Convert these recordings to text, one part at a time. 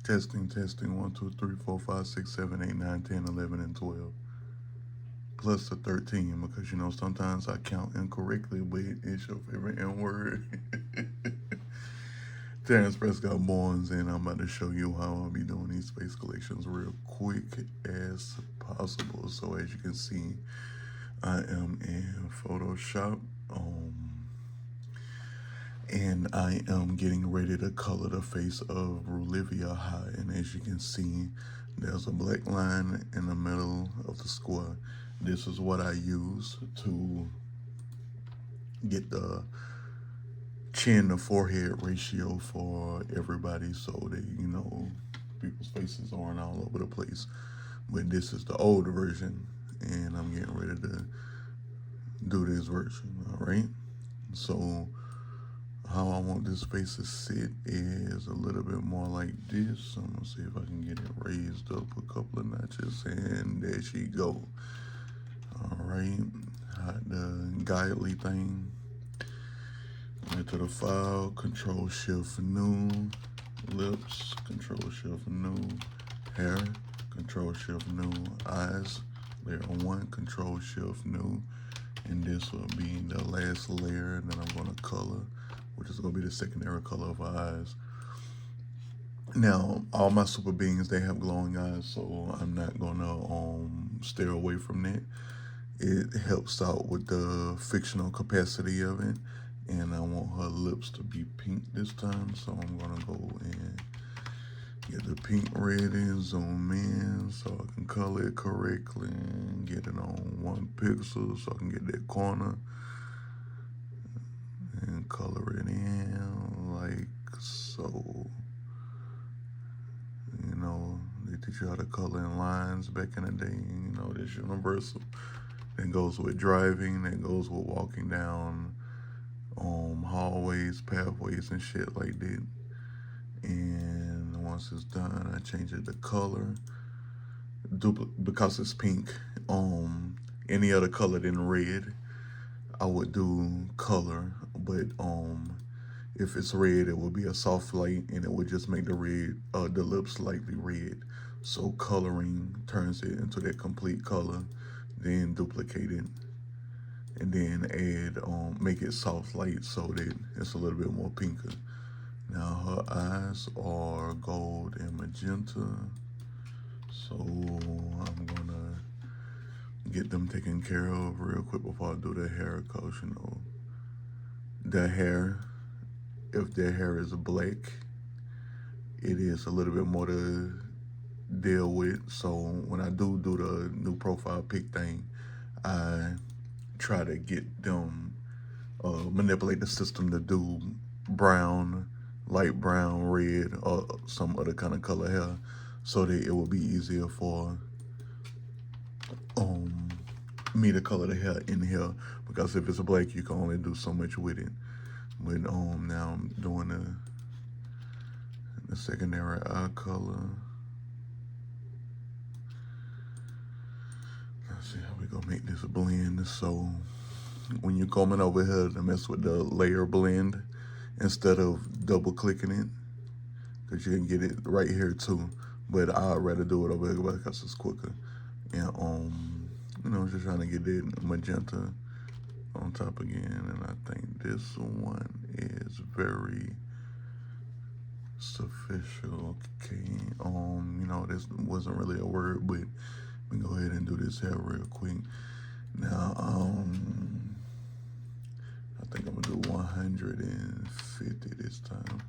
Testing 1, 2, 3, 4, 5, 6, 7, 8, 9, 10, 11, and 12. Plus the 13, because sometimes I count incorrectly, but it's your favorite N word. Terrence Prescott Barnes, and I'm about to show you how I'll be doing these space collections real quick as possible. So as you can see, I am in Photoshop. And I am getting ready to color the face of RuLivia Ha. And as you can see, there's a black line in the middle of the square. This is what I use to get the chin to forehead ratio for everybody, so that people's faces aren't all over the place. But this is the older version, and I'm getting ready to do this version. All right, so how I want this face to sit is a little bit more like this. I'm gonna see if I can get it raised up a couple of notches, and there she go. All right, the guidely thing. Right to the file, Control Shift New, lips, Control Shift New, hair, Control Shift New, eyes, layer 1, Control Shift New, and this will be the last layer that I'm gonna color, which is gonna be the secondary color of our eyes. Now, all my super beings, they have glowing eyes, so I'm not gonna steer away from that. It helps out with the fictional capacity of it. And I want her lips to be pink this time, so I'm gonna go and get the pink ready, zoom in so I can color it correctly, and get it on 1 pixel so I can get that corner and color it in like so. They teach you how to color in lines back in the day. This universal. That goes with driving, that goes with walking down hallways, pathways, and shit like that. And once it's done, I change it to color. Because it's pink. Any other color than red, I would do color. But if it's red, it would be a soft light, and it would just make the lips slightly red. So coloring turns it into that complete color. Then duplicate it, and then add, make it soft light so that it's a little bit more pinker. Now her eyes are gold and magenta, so I'm gonna get them taken care of real quick before I do the hair, cause the hair, if their hair is black, it is a little bit more to deal with. So when I do the new profile pic thing, I try to get them, manipulate the system to do brown, light brown, red, or some other kind of color hair, so that it will be easier for me to color the hair in here, because if it's black, you can only do so much with it. But now I'm doing the secondary eye color. Let's see how we gonna make this blend. So when you're coming over here to mess with the layer blend, instead of double clicking it, because you can get it right here too, but I'd rather do it over here because it's quicker. And just trying to get that magenta on top again. And I think this one is very sufficient. Okay, this wasn't really a word, but we can go ahead and do this here real quick. Now, I think I'm gonna do 150 this time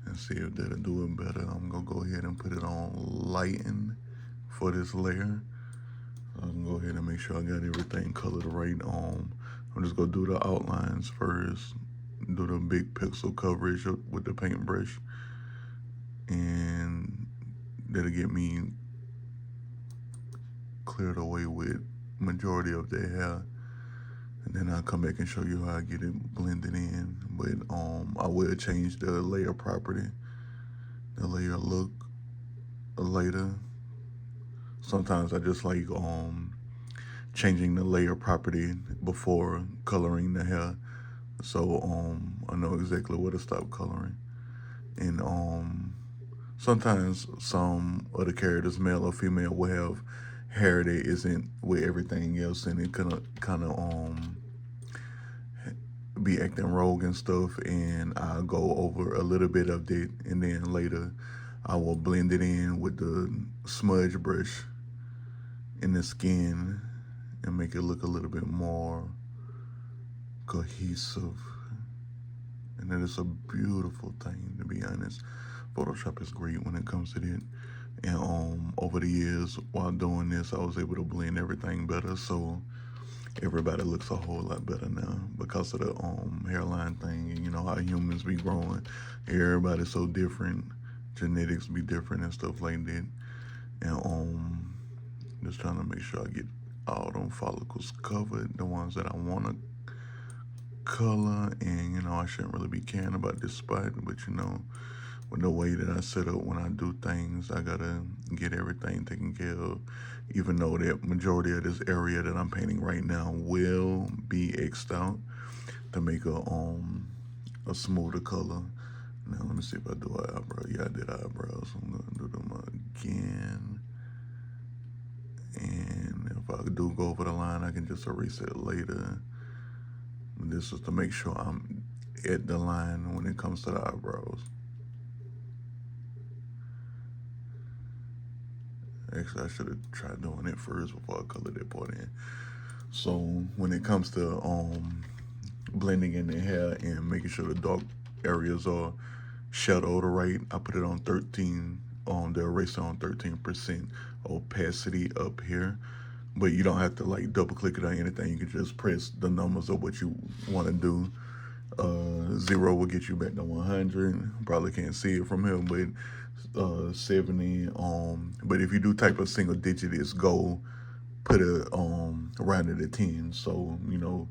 and see if that'll do it better. I'm gonna go ahead and put it on lighten for this layer. I can go ahead and make sure I got everything colored right. I'm just gonna do the outlines first, do the big pixel coverage with the paintbrush, and that'll get me cleared away with majority of the hair. And then I'll come back and show you how I get it blended in. But I will change the layer property, the layer look later. Sometimes I just like changing the layer property before coloring the hair, so I know exactly where to stop coloring. And sometimes some of the characters, male or female, will have hair that isn't with everything else, and it kind of be acting rogue and stuff. And I'll go over a little bit of it, and then later I will blend it in with the smudge brush in the skin and make it look a little bit more cohesive. And it is a beautiful thing, to be honest. Photoshop is great when it comes to that. And over the years, while doing this, I was able to blend everything better. So everybody looks a whole lot better now because of the hairline thing. And you know how humans be growing. Everybody's so different. Genetics be different and stuff like that. And just trying to make sure I get all them follicles covered, the ones that I want to color. And you know, I shouldn't really be caring about this spot, but you know, with the way that I set up when I do things, I gotta get everything taken care of. Even though that majority of this area that I'm painting right now will be X'd out to make a smoother color. Now let me see if I do an eyebrow. Yeah, I did eyebrows. I'm gonna do them again. And if I do go over the line, I can just erase it later. This is to make sure I'm at the line when it comes to the eyebrows. Actually, I should have tried doing it first before I colored that part in. So when it comes to blending in the hair and making sure the dark areas are shadowed right, I put it on 13 on the eraser on 13% opacity up here. But you don't have to like double click it or anything. You can just press the numbers of what you want to do. 0 will get you back to 100. Probably can't see it from here, but 70. But if you do type a single digit, it's gold. Put it around it at 10. So you know,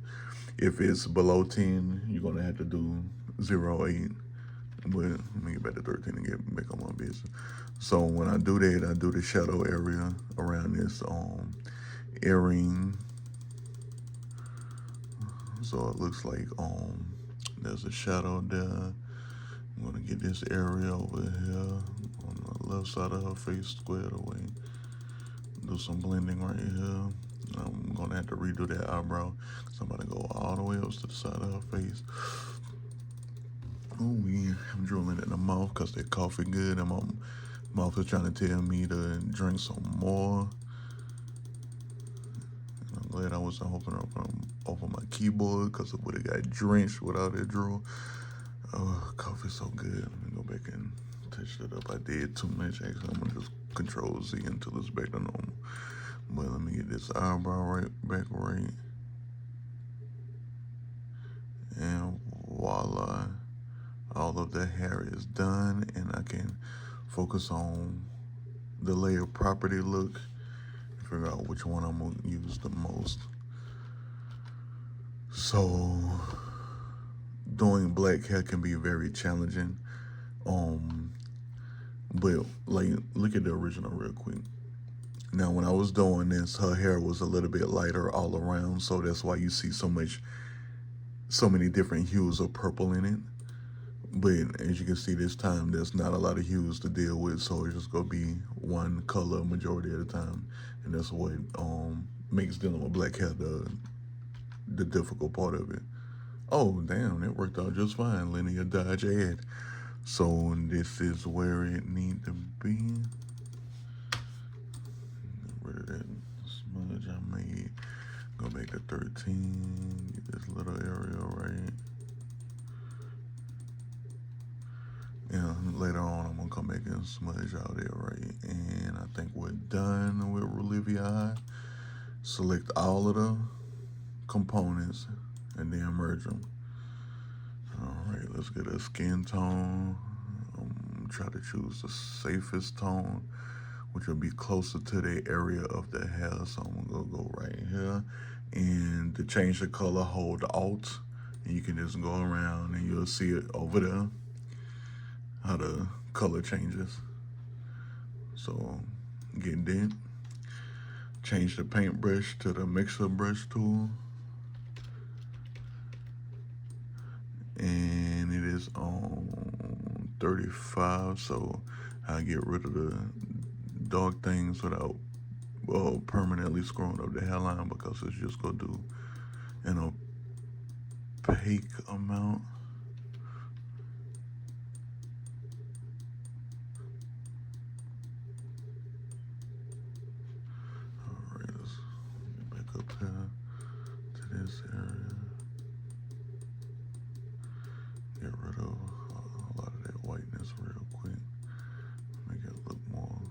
if it's below 10, you're gonna have to do 0.8. But let me get back to 13 and get back on my business. So when I do that, I do the shadow area around this earring. So it looks like there's a shadow there. I'm gonna get this area over here on the left side of her face squared away. Do some blending right here. I'm gonna have to redo that eyebrow because I'm gonna go all the way up to the side of her face. Oh yeah, I'm drooling in the mouth because that coffee good and my mouth is trying to tell me to drink some more. And I'm glad I wasn't hoping over my keyboard because it would have got drenched without that drool. Oh, coffee's so good. Let me go back and touch that up. I did too much actually. I'm gonna just Control Z until it's back to normal. But let me get this eyebrow back right. And voila. All of the hair is done and I can focus on the layer property look and figure out which one I'm gonna use the most. So doing black hair can be very challenging. But like look at the original real quick. Now when I was doing this, her hair was a little bit lighter all around, so that's why you see so many different hues of purple in it. But as you can see this time, there's not a lot of hues to deal with, so it's just gonna be one color majority of the time. And that's what makes dealing with black hair the difficult part of it. Oh damn, it worked out just fine. Linear dodge ad. So this is where it need to be. Get rid of that smudge I made. Go back to 13. Get this little area right. And later on, I'm gonna come back and smudge out there, right? And I think we're done with RuLivia Ha. Select all of the components and then merge them. All right, let's get a skin tone. Try to choose the safest tone, which will be closer to the area of the hair. So I'm gonna go right here. And to change the color, hold Alt, and you can just go around and you'll see it over there, how the color changes. So get that. Change the paintbrush to the mixer brush tool. And it is on 35, so how I get rid of the dark things without permanently screwing up the hairline, because it's just gonna do an opaque amount. Alright, let's get back up here to this area. Get rid of a lot of that whiteness real quick. Make it look more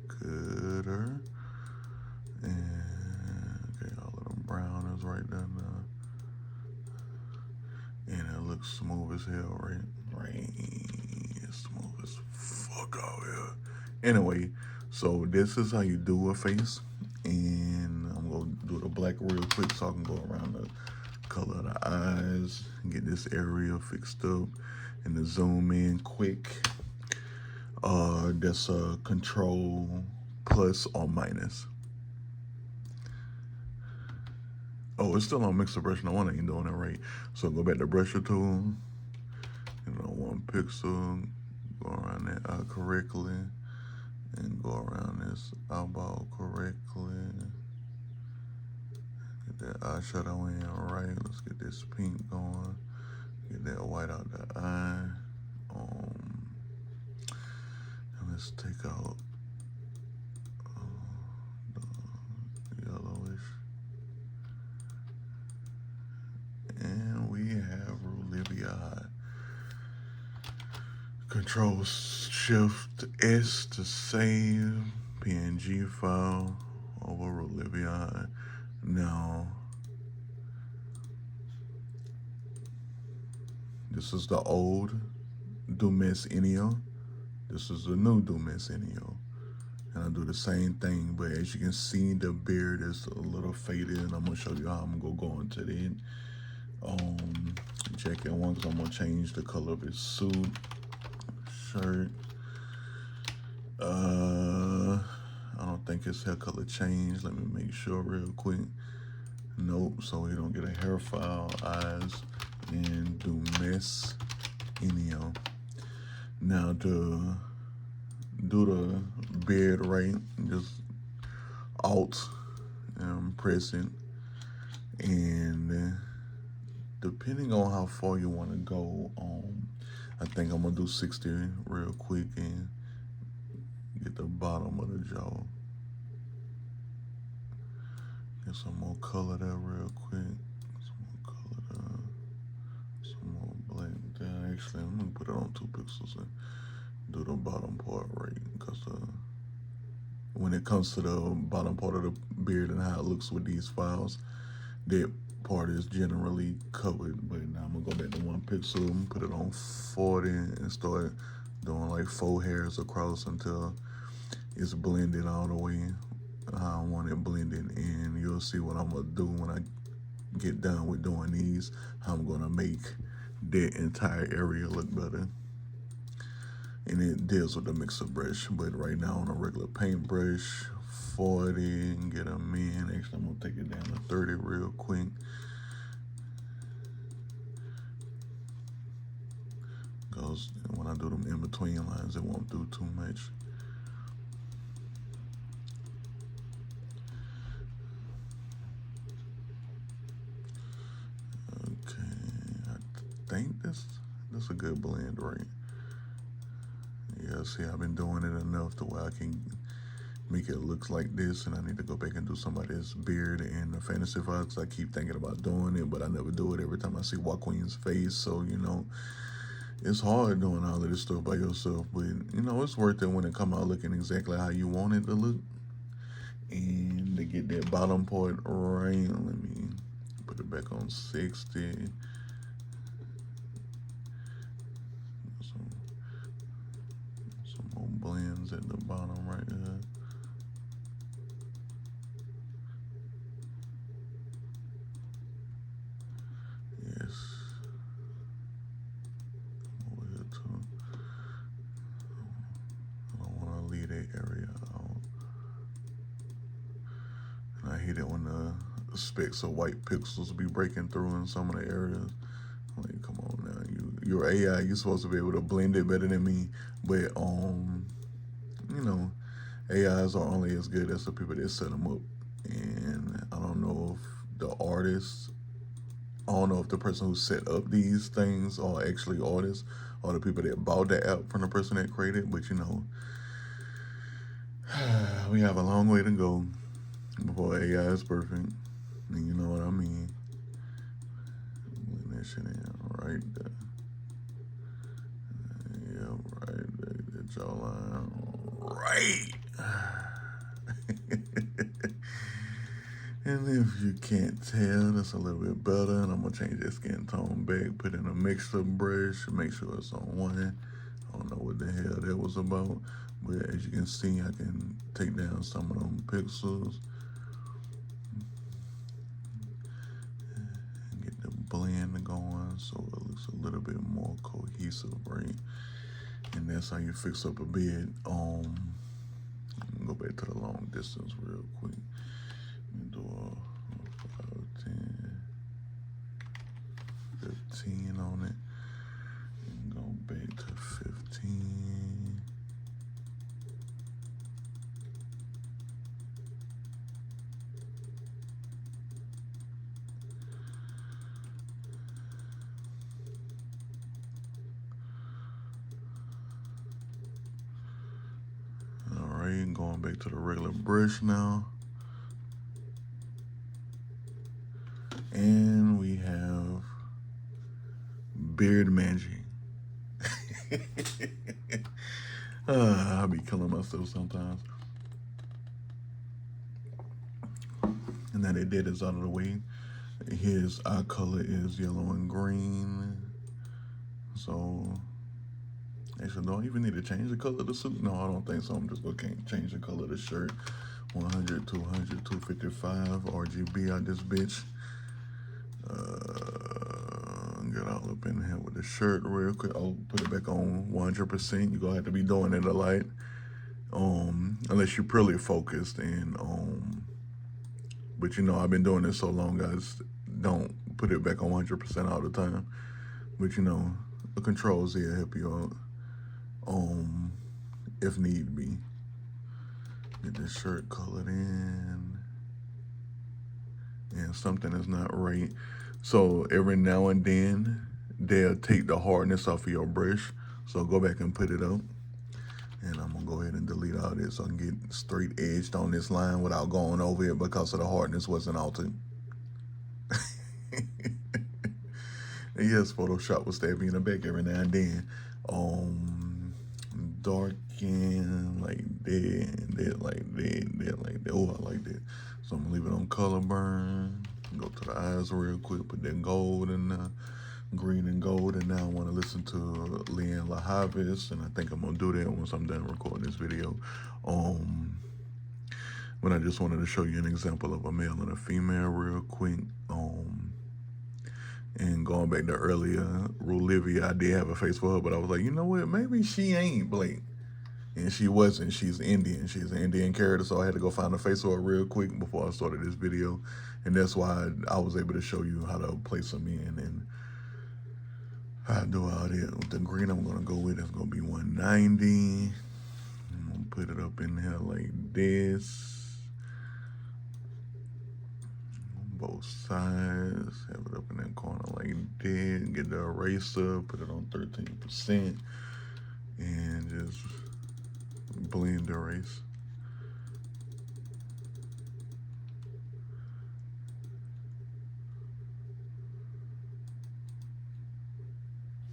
gooder. And okay, all of them brown is right there now. And it looks smooth as hell, right? Right. Smooth as fuck out here. Anyway, so this is how you do a face. And I'm gonna do the black real quick so I can go around the color of the eyes, get this area fixed up, and to zoom in quick. That's a control plus or minus. Oh, it's still on mixer brush. No one ain't doing it right. So go back to brusher tool. One pixel. Go around that eye correctly. And go around this eyeball correctly. Get that eyeshadow in right. Let's get this pink going. Get that white out the eye. And let's take out the yellowish. And we have RuLivia Ha. Control Shift S to save PNG file over RuLivia Ha. Now, this is the old DuMess Enio. This is the new DuMess Enio. And I do the same thing, but as you can see, the beard is a little faded, and I'm gonna show you how I'm gonna go into that. Jacket one, because I'm gonna change the color of his suit, shirt. I don't think his hair color changed. Let me make sure real quick. Nope, so he don't get a hair file. Eyes and DuMess Enio. Now to do the beard right, just Alt and press it, and depending on how far you want to go, I think I'm gonna do 60 real quick and get the bottom of the jaw. Get some more color there real quick. Some more color there. Some more black there. Actually, I'm gonna put it on 2 pixels and do the bottom part right, because when it comes to the bottom part of the beard and how it looks with these files, that part is generally covered. But now I'm gonna go back to 1 pixel and put it on 40 and start doing like 4 hairs across until it's blended all the way how I want it blended. And you'll see what I'm gonna do when I get done with doing these, how I'm gonna make that entire area look better. And it deals with the mixer brush, but right now on a regular paintbrush, 40 and get them in. Actually, I'm gonna take it down to 30 real quick. Because when I do them in between lines, it won't do too much. Okay, I think this is a good blend, right? Yeah, see, I've been doing it enough to where I can make it look like this, and I need to go back and do somebody's beard in the fantasy files. I keep thinking about doing it, but I never do it every time I see Joaquin's face. So, it's hard doing all of this stuff by yourself, but, it's worth it when it come out looking exactly how you want it to look. And to get that bottom part right, let me put it back on 60. Some more blends at the bottom right here. Yes. Over here too. I don't want to leave that area out. And I hate it when the specks of white pixels be breaking through in some of the areas. Like, come on now, you're AI, you're supposed to be able to blend it better than me. But you know, AIs are only as good as the people that set them up. And I don't know if the artists, I don't know if the person who set up these things are actually artists or the people that bought the app from the person that created. But we have a long way to go before AI is perfect. And you know what I mean. Blend that shit in right there. Yeah, right there. The jawline. Right. And if you can't tell, that's a little bit better. And I'm gonna change that skin tone back, put in a mixer brush, make sure it's on one. I don't know what the hell that was about. But as you can see, I can take down some of them pixels and get the blend going so it looks a little bit more cohesive, right? And that's how you fix up a bed. Go back to the long distance real quick. Do a 5, 10, 15 on it. And go back to 15. Alright, going back to the regular brush now. And we have beard magic. I'll be killing myself sometimes. And now that is out of the way. His eye color is yellow and green. So, actually, do I even need to change the color of the suit? No, I don't think so. I'm just going to change the color of the shirt. 100, 200, 255 RGB out this bitch. Get all up in here with the shirt real quick. I'll put it back on 100%. You're going to have to be doing it a lot. Unless you're purely focused. And, but I've been doing this so long, guys. Don't put it back on 100% all the time. But the controls here help you out, if need be. Get this shirt colored in, and something is not right. So every now and then they'll take the hardness off of your brush. So go back and put it up. And I'm gonna go ahead and delete all this so I can get straight edged on this line without going over it because of the hardness wasn't altered. And yes, Photoshop will stab me in the back every now and then. Darken like that, like that. Oh, I like that. So I'm gonna leave it on color burn. Go to the eyes real quick, put that gold in there, green and gold. And now I want to listen to RuLivia Ha DuMess, and I think I'm gonna do that once I'm done recording this video. But I just wanted to show you an example of a male and a female real quick. And going back to earlier, RuLivia, I did have a face for her, but I was like, you know what? Maybe she ain't Blake. And she wasn't. She's Indian. She's an Indian character, so I had to go find a face for her real quick before I started this video. And that's why I was able to show you how to place them in and how to do all that. With the green I'm going to go with, it's going to be 190. I'm going to put it up in here like this. Both sides, have it up in that corner like that. Get the eraser, put it on 13%, and just blend erase.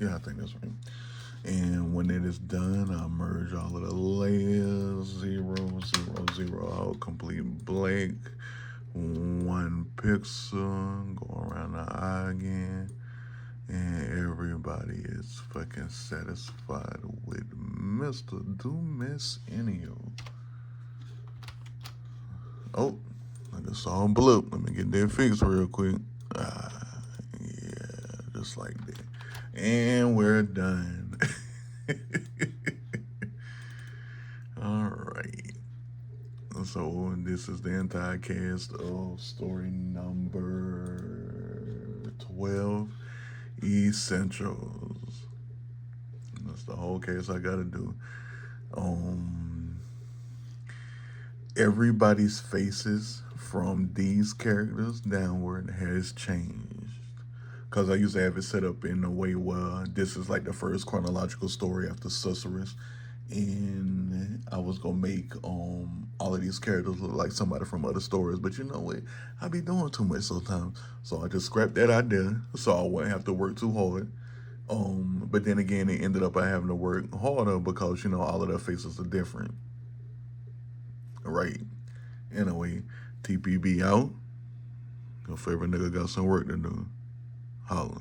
Yeah, I think that's right. And when it is done, I'll merge all of the layers. 0, 0, 0, all complete black. 1 pixel, go around the eye again, and everybody is fucking satisfied with Mr. DuMess Enio. Oh, I just saw him blip. Let me get that fixed real quick. Yeah, just like that. And we're done. All right. So this is the entire cast of story number 12, Essentials. the whole case I gotta do. Um, Everybody's faces from these characters downward has changed. Because I used to have it set up in a way where this is like the first chronological story after Susurrus. And I was gonna make all of these characters look like somebody from other stories, but you know what? I be doing too much sometimes, so I just scrapped that idea, so I wouldn't have to work too hard. But then again, it ended up I having to work harder because you know all of their faces are different, right? Anyway, TPB out. Your favorite nigga got some work to do. Holla.